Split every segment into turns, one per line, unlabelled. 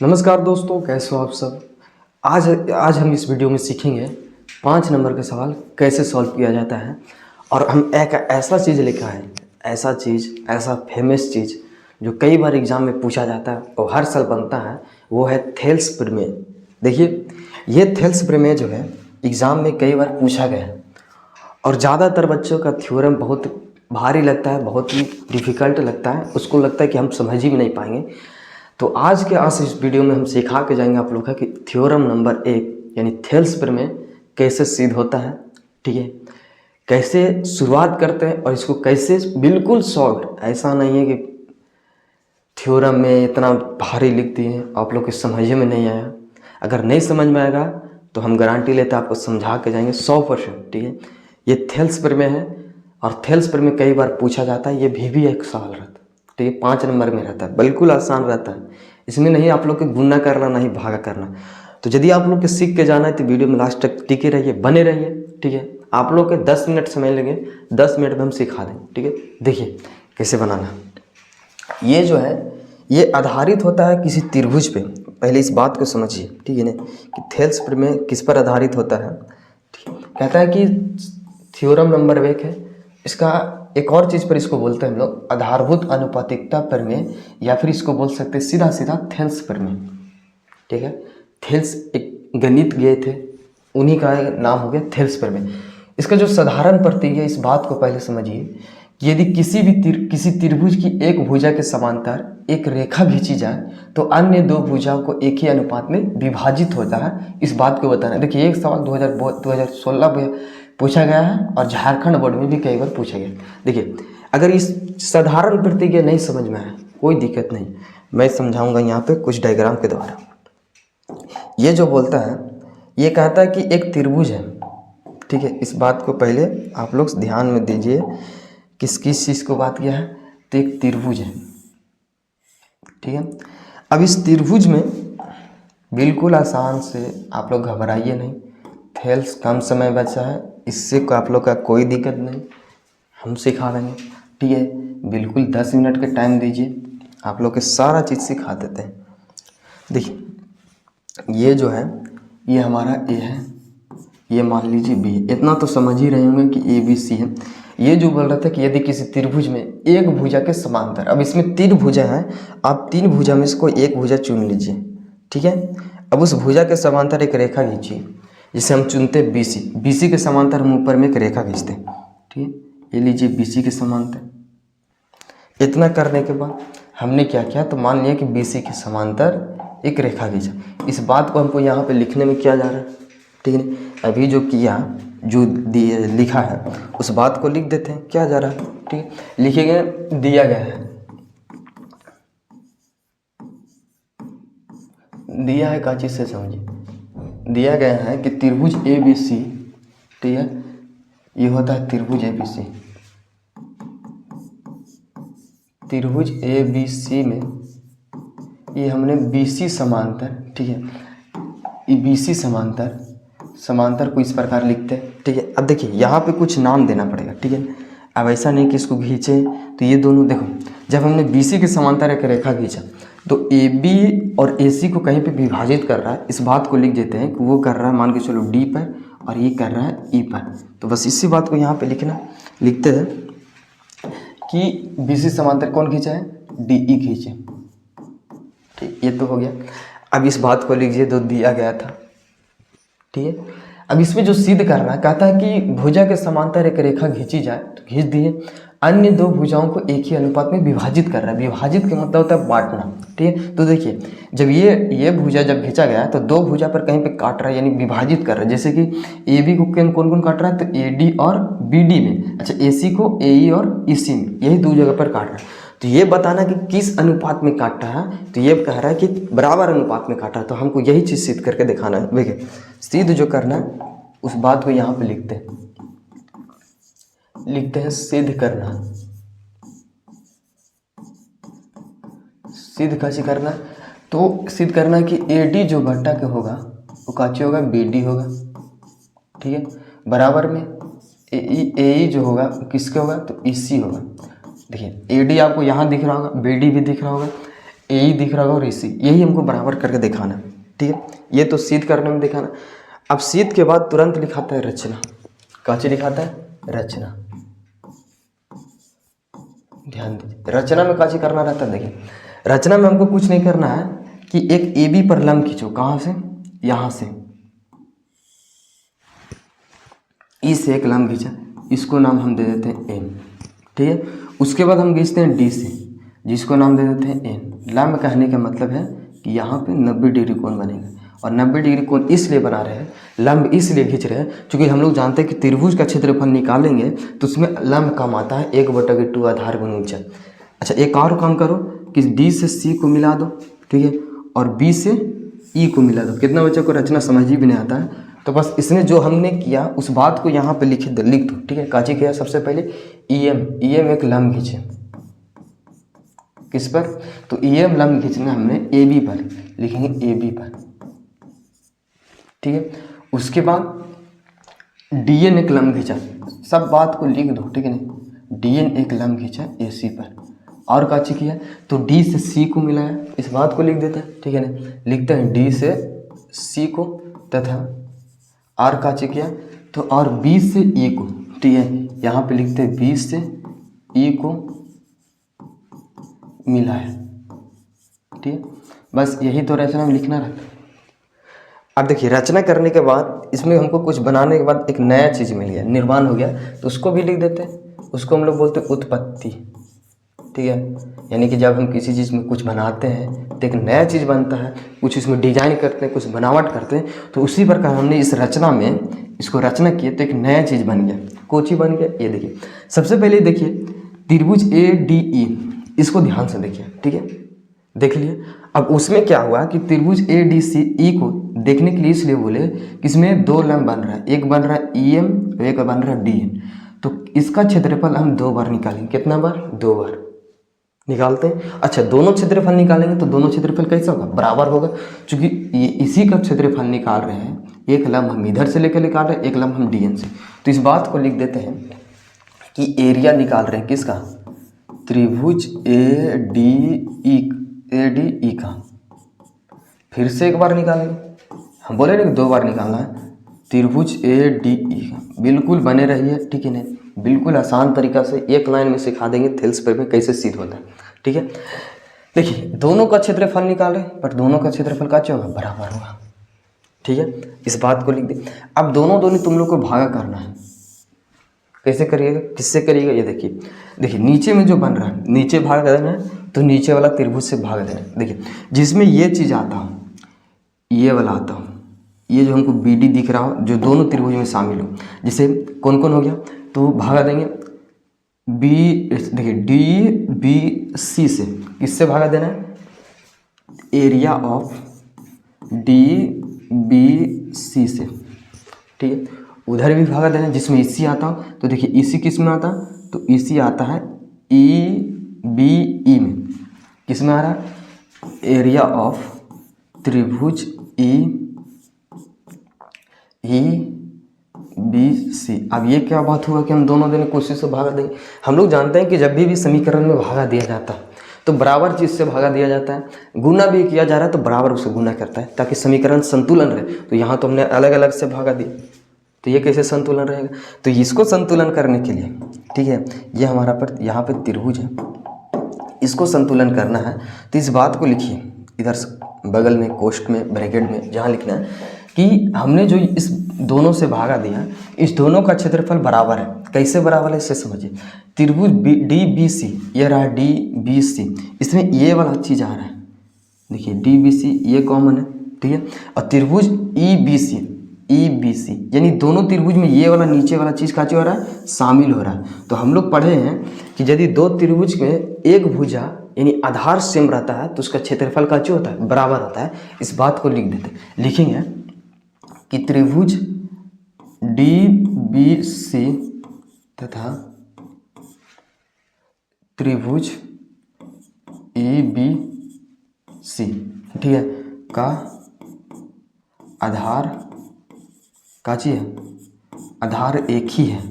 नमस्कार दोस्तों, कैसे हो आप सब। आज हम इस वीडियो में सीखेंगे 5 नंबर का सवाल कैसे सॉल्व किया जाता है। और हम एक ऐसा चीज़ लिखा है, ऐसा फेमस चीज़ जो कई बार एग्ज़ाम में पूछा जाता है और हर साल बनता है, वो है थेल्स प्रमेय। देखिए, ये थेल्स प्रमेय जो है एग्ज़ाम में कई बार पूछा गया है और ज़्यादातर बच्चों का थ्योरम बहुत भारी लगता है, बहुत ही डिफ़िकल्ट लगता है, उसको लगता है कि हम समझ ही नहीं पाएंगे। तो आज के इस वीडियो में हम सिखा के जाएंगे आप लोग का कि थ्योरम नंबर 1 यानी थेल्स प्रमेय कैसे सिद्ध होता है। ठीक है, कैसे शुरुआत करते हैं और इसको कैसे बिल्कुल सॉल्व। ऐसा नहीं है कि थ्योरम में इतना भारी लिख दिए आप लोग के समझ में नहीं आया। अगर नहीं समझ में आएगा तो हम गारंटी लेते हैं आपको समझा के जाएंगे 100%। ठीक है, ये थेल्स प्रमेय है और थेल्स प्रमेय कई बार पूछा जाता है। ये भी एक सवाल रहता है। ठीक है, 5 नंबर में रहता है, बिल्कुल आसान रहता है। इसमें नहीं आप लोग के गुना करना, नहीं भागा करना। तो यदि आप लोग के सीख के जाना है तो वीडियो में लास्ट तक टिके रहिए, बने रहिए। ठीक है, आप लोग के 10 मिनट समय लगे, 10 मिनट में हम सिखा दें। ठीक है, देखिए कैसे बनाना। ये जो है ये आधारित होता है किसी त्रिभुज पे। पहले इस बात को समझिए, ठीक है ना, कि थेल्स प्रमेय किस पर आधारित होता है। कहता है कि थ्योरम नंबर 1 है, इसका एक और चीज़ पर इसको बोलते हैं हम लोग आधारभूत अनुपातिकता प्रमेय, या फिर इसको बोल सकते हैं सीधा सीधा थेल्स प्रमेय। ठीक है, थेल्स एक गणित गए थे, उन्हीं का नाम हो गया थेल्स प्रमेय। इसका जो साधारण प्रतीक है, इस बात को पहले समझिए कि यदि किसी त्रिभुज की एक भुजा के समांतर एक रेखा खींची जाए तो अन्य दो भुजाओं को एक ही अनुपात में विभाजित होता है। इस बात को बताना। देखिए, एक सवाल 2016 में पूछा गया है और झारखंड बोर्ड में भी कई बार पूछा गया। देखिए, अगर इस साधारण प्रतीक नहीं समझ में आए कोई दिक्कत नहीं, मैं समझाऊंगा यहाँ पे कुछ डायग्राम के द्वारा। ये जो बोलता है, ये कहता है कि एक त्रिभुज है। ठीक है, इस बात को पहले आप लोग ध्यान में दीजिए, किस चीज़ को बात किया है, तो एक त्रिभुज है। ठीक है, अब इस त्रिभुज में बिल्कुल आसान से, आप लोग घबराइए नहीं, थेल्स कम समय बचा है, इससे आप लोग का कोई दिक्कत नहीं, हम सिखा देंगे। ठीक है, बिल्कुल 10 मिनट के टाइम दीजिए, आप लोग के सारा चीज़ सिखा देते हैं। देखिए, ये जो है ये हमारा ए है, ये मान लीजिए बी है। इतना तो समझ ही रहे होंगे कि ए बी सी है। ये जो बोल रहा था कि यदि किसी त्रिभुज में एक भुजा के समांतर, अब इसमें 3 भुजा है, आप 3 भुजा में से कोई एक भुजा चुन लीजिए। ठीक है, अब उस भुजा के समांतर एक रेखा खींचिए, जिसे हम चुनते हैं बी सी। बी सी के समांतर हम ऊपर में एक रेखा खींचते हैं। ठीक है, ये लीजिए बी सी के समांतर। इतना करने के बाद हमने क्या किया, तो मान लिया कि बी सी के समांतर एक रेखा खींचा। इस बात को हमको यहाँ पे लिखने में क्या जा रहा है, ठीक है, अभी जो किया, जो लिखा है उस बात को लिख देते हैं, क्या जा रहा है। ठीक है, लिखेंगे दिया गया है, दिया है का चीज़ से समझिए, दिया गया है कि त्रिभुज ए बी सी। ठीक है, ये होता है त्रिभुज ए बी सी। त्रिभुज ए बी सी में ये हमने बी सी समांतर, ठीक है, ये बी सी समांतर को इस प्रकार लिखते हैं। ठीक है, अब देखिए यहाँ पे कुछ नाम देना पड़ेगा। ठीक है, अब ऐसा नहीं कि इसको खींचे तो ये दोनों, देखो जब हमने बी सी के समांतर एक रेखा खींचा तो ए बी और ए सी को कहीं पे विभाजित कर रहा है, इस बात को लिख देते हैं कि वो कर रहा है, मान के चलो डी पर, और ये कर रहा है ई पर। तो बस इसी बात को यहाँ पे लिखते हैं कि बी सी समांतर कौन खींचा है, डी ई खींचे। ठीक, ये तो हो गया। अब इस बात को लीजिए, जो दिया गया था। ठीक है, अब इसमें जो सिद्ध करना है, कहता है कि भुजा के समांतर एक रेखा खींची जाए, तो खींच दिए, अन्य दो भुजाओं को एक ही अनुपात में विभाजित कर रहा है। विभाजित का मतलब होता है बांटना। ठीक है, तो देखिए जब ये भुजा जब खींचा गया तो दो भुजा पर कहीं पे काट रहा है, यानी विभाजित कर रहा है। जैसे कि ए बी को कौन कौन काट रहा है, तो ए डी और बी डी में, अच्छा ए सी को ए ई और ई सी में, यही 2 जगह पर काट रहा है। तो ये बताना कि किस अनुपात में काट रहा है, तो ये कह रहा है कि बराबर अनुपात में काट रहा है। तो हमको यही चीज़ सिद्ध करके दिखाना है। देखिए, सिद्ध जो करना है उस बात को यहाँ पे लिखते हैं सिद्ध करना। सिद्ध कैसे करना, तो सिद्ध करना है कि ए डी जो घटा के होगा वो काचे होगा, बी डी होगा। ठीक है, बराबर में ए ई जो होगा किसके होगा, तो ई सी होगा। देखिए ए डी आपको यहाँ दिख रहा होगा, बी डी भी दिख रहा होगा, ए दिख रहा होगा और इसी, यही हमको बराबर करके दिखाना, ठीक है। ये तो सिद्ध करने में दिखाना। अब सिद्ध के बाद तुरंत लिखाता है रचना। काची लिखाता है? रचना। ध्यान दीजिए, रचना में काची करना रहता है। देखिए रचना में हमको कुछ नहीं करना है कि एक ए बी पर लंब खींचो। कहाँ से? यहाँ से ई से एक लंब खींचा, इसको नाम हम दे देते हैं एन, ठीक है। उसके बाद हम खींचते हैं डी से, जिसको नाम दे देते हैं एन। लंब कहने का मतलब है कि यहाँ पे 90 डिग्री कोण बनेगा, और 90 डिग्री कोण इसलिए बना रहे हैं, लंब इसलिए खींच रहे हैं क्योंकि हम लोग जानते हैं कि त्रिभुज का क्षेत्रफल निकालेंगे तो उसमें लंब कम आता है 1/2 आधार गुण ऊंचा। अच्छा एक और काम करो कि डी से सी को मिला दो, ठीक है, और बी से ई को मिला दो। कितना बच्चों को रचना समझ ही भी नहीं आता है, तो बस इसमें जो हमने किया उस बात को यहाँ पे लिख दो, ठीक है। काची किया? सबसे पहले ईएम एक लंब खींचे। किस पर? तो ईएम लंब खींचना हमने ए बी पर, लिखेंगे ए बी पर, ठीक है। उसके बाद डीएन एक लंब खींचा, सब बात को लिख दो, ठीक है ना। डीएन एक लंब खींचा ए सी पर, और काची किया? तो डी से सी को मिलाया, इस बात को लिख देते हैं, ठीक है ना। लिखते हैं डी से सी को, तथा और काची किया? तो और बी से ई को, ठीक है, यहाँ पे लिखते हैं बी से ई को मिलाया, ठीक है। बस यही तो रचना में लिखना रहता है। अब देखिए रचना करने के बाद इसमें हमको कुछ बनाने के बाद एक नया चीज़ मिल गया, निर्माण हो गया, तो उसको भी लिख देते हैं। उसको हम लोग बोलते हैं उत्पत्ति, ठीक है। यानी कि जब हम किसी चीज़ में कुछ बनाते हैं तो एक नया चीज़ बनता है, कुछ इसमें डिजाइन करते हैं, कुछ बनावट करते हैं, तो उसी प्रकार हमने इस रचना में इसको रचना किए तो एक नया चीज़ बन गया। कोची बन गया? ये देखिए, सबसे पहले देखिए त्रिभुज ए डी ई, इसको ध्यान से देखिए, ठीक है, देख लिए। अब उसमें क्या हुआ कि त्रिभुज ए डी सी ई को देखने के लिए इसलिए बोले कि इसमें दो लंब बन रहा है, एक बन रहा है ई एम, एक बन रहा है डी एन। तो इसका क्षेत्रफल हम 2 बार निकालेंगे। कितना बार? 2 बार निकालते हैं। अच्छा दोनों क्षेत्रफल निकालेंगे तो दोनों क्षेत्रफल कैसा होगा? बराबर होगा, क्योंकि ये इसी का क्षेत्रफल निकाल रहे हैं। एक लंब हम इधर से लेकर निकाल रहे हैं, एक लंब हम डीएन से। तो इस बात को लिख देते हैं कि एरिया निकाल रहे हैं किसका? त्रिभुज ए डी ई का। फिर से एक बार निकालेंगे, हम बोले ना कि 2 बार निकालना है। त्रिभुज ए डी ई का बिल्कुल बने रहिए, ठीक है ना। बिल्कुल आसान तरीका से एक लाइन में सिखा देंगे थेल्स पे में कैसे सिद्ध होता है, ठीक है। देखिए दोनों का क्षेत्रफल निकाले, पर दोनों का क्षेत्रफल का क्या होगा? बराबर होगा, ठीक है। इस बात को लिख दे। अब दोनों तुम लोग को भागा करना है। कैसे करिएगा? किससे करिएगा? ये देखिए नीचे में जो बन रहा है, नीचे भाग देना है तो नीचे वाला त्रिभुज से भाग देना है। देखिए जिसमें ये चीज़ आता हो, ये वाला आता हो, ये जो हमको बी डी दिख रहा हो, जो दोनों त्रिभुज में शामिल हो, जैसे कौन कौन हो गया, तो भागा देंगे बी, देखिए डी बी सी से। किससे भागा देना है? Area of D B C से, ठीक है। उधर भी भागा देना जिसमें इसी आता हो, तो देखिए इसी किस में आता है? तो इसी आता है ई बी ई में। किस में आ रहा है? एरिया ऑफ त्रिभुज ई बी सी। अब ये क्या बात हुआ कि हम दोनों दिन कोशिश से भागा देंगे। हम लोग जानते हैं कि जब भी समीकरण में भागा दिया जाता है तो बराबर चीज़ से भागा दिया जाता है। गुना भी किया जा रहा है तो बराबर उसे गुना करता है ताकि समीकरण संतुलन रहे। तो यहाँ तो हमने अलग अलग से भागा दिया, तो ये कैसे संतुलन रहेगा? तो इसको संतुलन करने के लिए, ठीक है, ये हमारा पर यहाँ पे त्रिभुज है, इसको संतुलन करना है। तो इस बात को लिखिए इधर बगल में कोष्ठ में ब्रैकेट में, जहाँ लिखना है कि हमने जो इस दोनों से भागा दिया, इस दोनों का क्षेत्रफल बराबर है। कैसे बराबर है इसे समझिए। त्रिभुज डी बी सी, ये रहा डी बी सी, इसमें ये वाला चीज़ आ रहा है, देखिए डी बी सी ये कॉमन है, ठीक है। और त्रिभुज ई बी सी, यानी दोनों त्रिभुज में ये वाला नीचे वाला चीज़ का जो हो रहा है? शामिल हो रहा है। तो हम लोग पढ़े हैं कि यदि दो त्रिभुज में एक भुजा यानी आधार सेम रहता है तो उसका क्षेत्रफल का जो होता है? बराबर होता है। इस बात को लिख देते, लिखेंगे कि त्रिभुज डी बी सी तथा त्रिभुज ए बी सी, ठीक है, का आधार का चीज है? आधार एक ही है,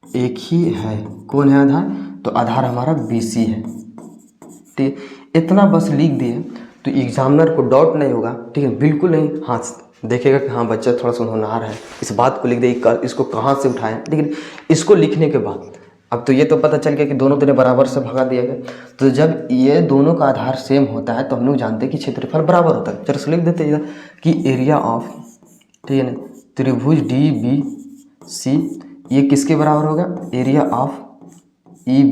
एक ही है। कौन है आधार? तो आधार हमारा बी सी है, ठीक। इतना बस लिख दिए तो एग्जामिनर को डाउट नहीं होगा, ठीक है, बिल्कुल नहीं, हाँ देखेगा कि हाँ बच्चा थोड़ा सा होनहार है, इस बात को लिख दे, इसको कहाँ से उठाएं। लेकिन इसको लिखने के बाद अब तो ये तो पता चल गया कि दोनों तरह बराबर से भगा दिया गया। तो जब ये दोनों का आधार सेम होता है तो हम लोग जानते हैं कि क्षेत्रफल बराबर होता है। चलो लिख देते हैं इधर कि एरिया ऑफ, ठीक है ना, त्रिभुज डी बी सी ये किसके बराबर होगा, area of E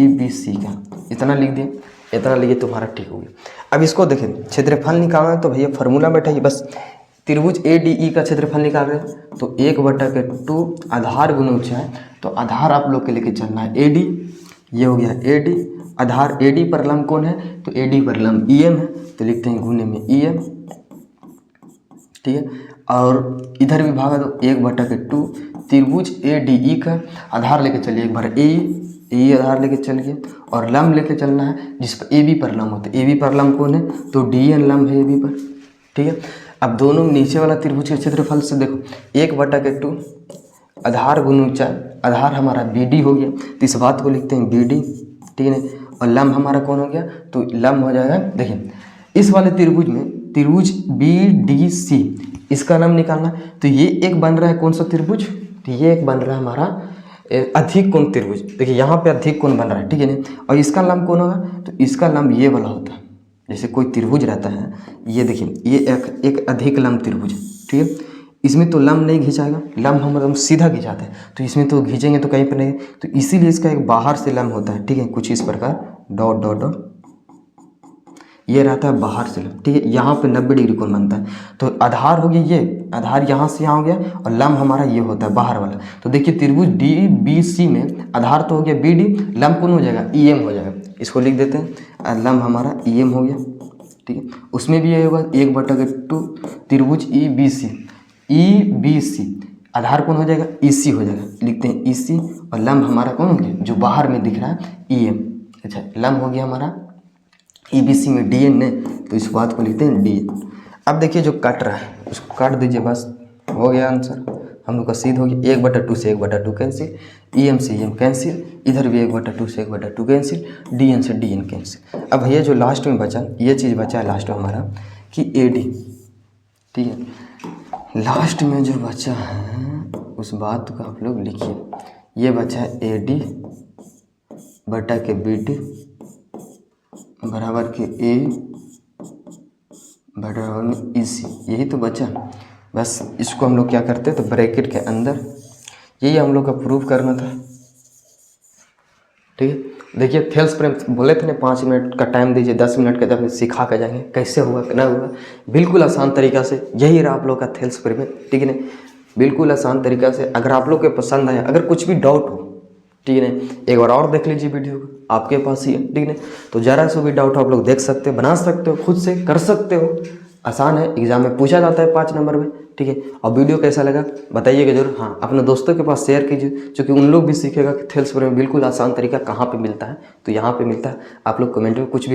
B C का। इतना लिख दिए, इतना लिखिए तुम्हारा ठीक हो गया। अब इसको देखें, क्षेत्रफल निकालना है तो भैया फार्मूला बैठाइए, बस त्रिभुज ए डी ई का क्षेत्रफल निकाल रहे हैं तो 1/2 आधार गुना ऊंचाई, तो आधार आप लोग के लेके चलना है ए डी, ये हो गया A D, Aadhaar A D पर लंब कौन है, तो ए डी पर लंब ई एम है, तो लिखते हैं गुने में ई एम, ठीक है। और इधर भी भागा दो 1/2 त्रिभुज ए डी ई का आधार लेके चलिए, एक बार ए आधार लेके चलिए और लंब लेके चलना है जिस पर ए बी पर लंब होता है, ए बी पर लंब कौन है, तो डी एन लंब है ए बी पर, ठीक है। अब दोनों नीचे वाला त्रिभुज के क्षेत्रफल से देखो 1/2 आधार गुना ऊंचाई, आधार हमारा बी डी हो गया तो इस बात को लिखते हैं बी डी, ठीक है। और लंब हमारा कौन हो गया, तो लंब हो जाएगा, देखिए इस वाले त्रिभुज में त्रिभुज बी डी सी इसका लंब निकालना, तो ये एक बन रहा है कौन सा त्रिभुज, तो ये एक बन रहा है हमारा अधिक कोण त्रिभुज, देखिए यहाँ पे अधिक कोण बन रहा है, ठीक है ना। और इसका लंब कौन होगा, तो इसका लंब ये वाला होता है, जैसे कोई त्रिभुज रहता है, ये देखिए ये एक अधिक लंब त्रिभुज, ठीक है। इसमें तो लंब नहीं खिंचाएगा, लंब हम सीधा खिंचाते हैं, तो इसमें तो खींचेंगे तो कहीं पर नहीं, तो इसीलिए इसका एक बाहर से लंब होता है, ठीक है, कुछ इस प्रकार डॉट डॉट डॉट ये रहता है बाहर से लंब, ठीक है। यहाँ पे 90 डिग्री कोण बनता है, तो आधार हो गया ये, आधार यहाँ से यहाँ हो गया और लंब हमारा ये होता है बाहर वाला। तो देखिए त्रिभुज डी बी सी में आधार तो हो गया बी डी, लंब कौन हो जाएगा, ई एम हो जाएगा, इसको लिख देते हैं, लंब हमारा ई एम हो गया, ठीक है। उसमें भी ये होगा 1/2 त्रिभुज ई बी सी आधार कौन हो जाएगा, ई सी हो जाएगा, लिखते हैं ई सी, और लंब हमारा कौन हो गया, जो बाहर में दिख रहा है ई एम, अच्छा लंब हो गया हमारा ई बी सी में डी एन ने, तो इस बात को लिखते हैं डी एन। अब देखिए जो कट रहा है उसको काट दीजिए, बस हो गया आंसर हम लोग का सीध हो गया। 1/2 से 1/2 कैंसिल, ई एम से ई एम कैंसिल, इधर भी 1/2 से 1/2 कैंसिल, डी एन से डी एन कैंसिल। अब भैया जो लास्ट में बचा, ये चीज़ बचा है लास्ट में हमारा कि ए डी, ठीक है। लास्ट में जो बचा है उस बात को आप लोग लिखिए, ये बचा है ए डी बटा के बी डी बराबर के ए बराबर में ई सी, यही तो बचा। बस इसको हम लोग क्या करते हैं, तो ब्रैकेट के अंदर यही हम लोग का प्रूफ करना था, ठीक है। देखिए थेल्स प्रेम बोले थे ना 5 मिनट का टाइम दीजिए, 10 मिनट का जब सिखा कर जाएंगे, कैसे होगा ना होगा, बिल्कुल आसान तरीका से, यही रहा आप लोग का थेल्स प्रेम, ठीक है ना, बिल्कुल आसान तरीका से। अगर आप लोग के पसंद आए, अगर कुछ भी डाउट हो, ठीक है ना, एक बार और देख लीजिए वीडियो को, आपके पास ही है, ठीक है ना। तो ज़रा सा भी डाउट आप लोग देख सकते हो, बना सकते हो, खुद से कर सकते हो, आसान है, एग्जाम में पूछा जाता है 5 नंबर में, ठीक है। और वीडियो कैसा लगा बताइएगा जरूर, हाँ अपने दोस्तों के पास शेयर कीजिए, क्योंकि उन लोग भी सीखेगा कि थेल्स प्रेम बिल्कुल आसान तरीका कहाँ पे मिलता है, तो यहाँ पे मिलता है। आप लोग कमेंट में कुछ भी